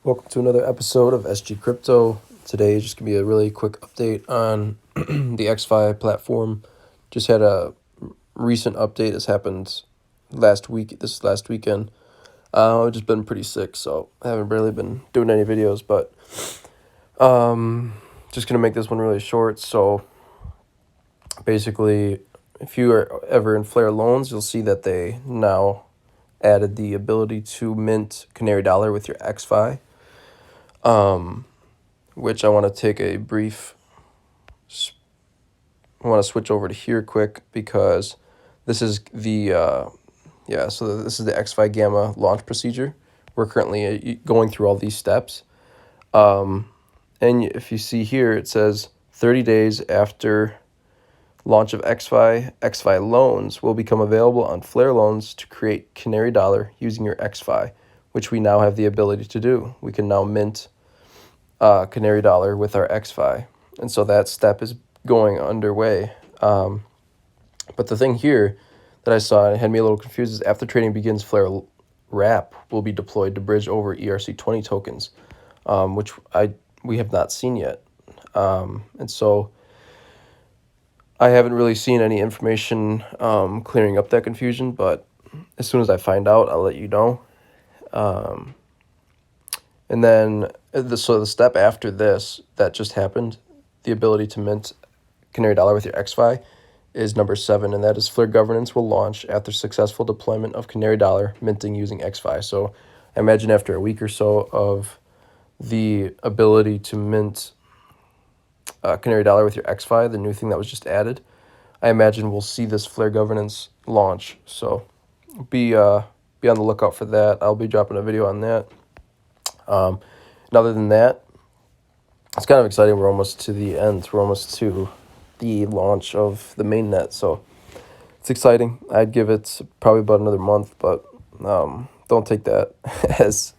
Welcome to another episode of SG Crypto. Today is just going to be a really quick update on the ExFi platform. Just had a recent update that's happened last weekend. I've just been pretty sick, so I haven't really been doing any videos, but just going to make this one really short. So basically, if you are ever in FlareLoans, you'll see that they now added the ability to mint Canary Dollar with your ExFi. Which I want to take a brief, I want to switch over to here quick because this is the, so this is the ExFi Gamma launch procedure. We're currently going through all these steps. And if you see here, it says 30 days after launch of ExFi loans will become available on FlareLoans to create Canary Dollar using your ExFi, which we now have the ability to do. We can now mint Canary Dollar with our ExFi, and so that step is going underway. But the thing here that I saw and had me a little confused is after trading begins, flarewrap will be deployed to bridge over ERC20 tokens, which we have not seen yet. And so I haven't really seen any information clearing up that confusion, but as soon as I find out, I'll let you know. And then, so the step after this that just happened, the ability to mint Canary Dollar with your ExFi, is number 7, and that is flaregovernance will launch after successful deployment of Canary Dollar minting using ExFi. So I imagine after a week or so of the ability to mint Canary Dollar with your ExFi, the new thing that was just added, I imagine we'll see this flaregovernance launch. So be on the lookout for that. I'll be dropping a video on that. And other than that, it's kind of exciting. We're almost to the end. We're almost to the launch of the mainnet. So it's exciting. I'd give it probably about another month, but don't take that as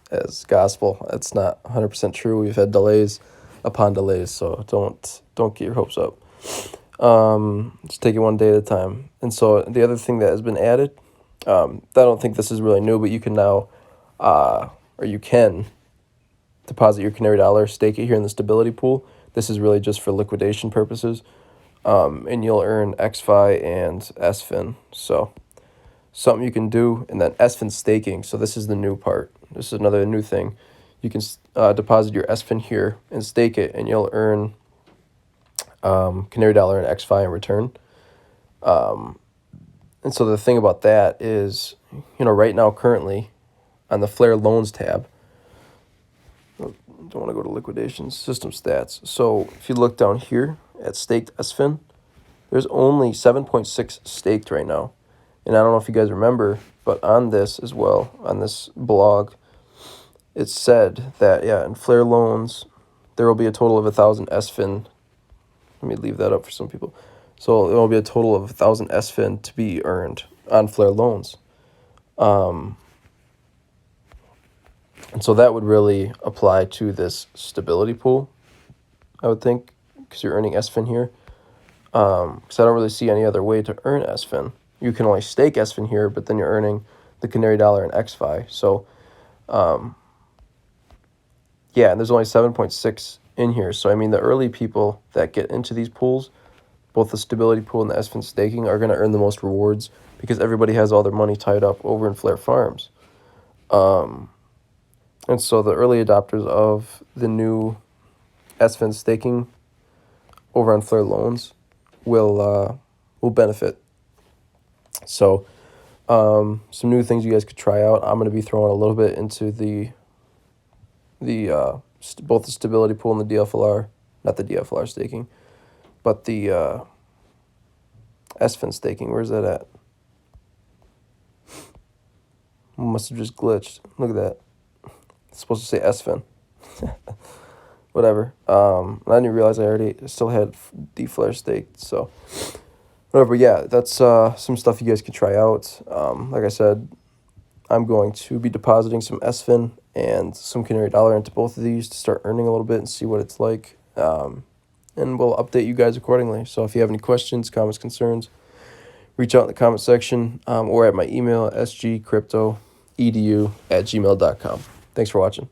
gospel. It's not 100% true. We've had delays upon delays, so don't get your hopes up. Just take it one day at a time. And so the other thing that has been added, I don't think this is really new, but you can now, or you can deposit your Canary Dollar, stake it here in the stability pool. This is really just for liquidation purposes, and you'll earn ExFi and SFIN. So something you can do. And then SFIN staking. So this is the new part. This is another new thing. You can deposit your SFIN here and stake it, and you'll earn Canary Dollar and ExFi in return. And so the thing about that is, right now, currently, on the FlareLoans tab, don't want to go to liquidation system stats. So if you look down here at staked SFIN, there's only 7.6 staked right now. And I don't know if you guys remember, but on this as well, on this blog, it said that, in FlareLoans, there will be a total of 1,000 SFIN. Let me leave that up for some people. So there will be a total of 1,000 SFIN to be earned on FlareLoans. And so that would really apply to this stability pool, I would think, because you're earning SFIN here. Because I don't really see any other way to earn SFIN. You can only stake SFIN here, but then you're earning the Canary Dollar and ExFi. So, and there's only 7.6 in here. So, I mean, the early people that get into these pools, both the stability pool and the SFIN staking, are going to earn the most rewards because everybody has all their money tied up over in Flare Farms. And so the early adopters of the new SFIN staking over on FlareLoans will benefit. So some new things you guys could try out. I'm going to be throwing a little bit into both the stability pool and the DFLR, not the DFLR staking, but the SFIN staking. Where's that at? Must have just glitched. Look at that. It's supposed to say SFIN. Whatever. I didn't realize I already still had DFlare staked. So whatever. Yeah, that's some stuff you guys can try out. Like I said, I'm going to be depositing some SFIN and some Canary Dollar into both of these to start earning a little bit and see what it's like. And we'll update you guys accordingly. So if you have any questions, comments, concerns, reach out in the comment section or at my email, sgcryptoedu@gmail.com. Thanks for watching.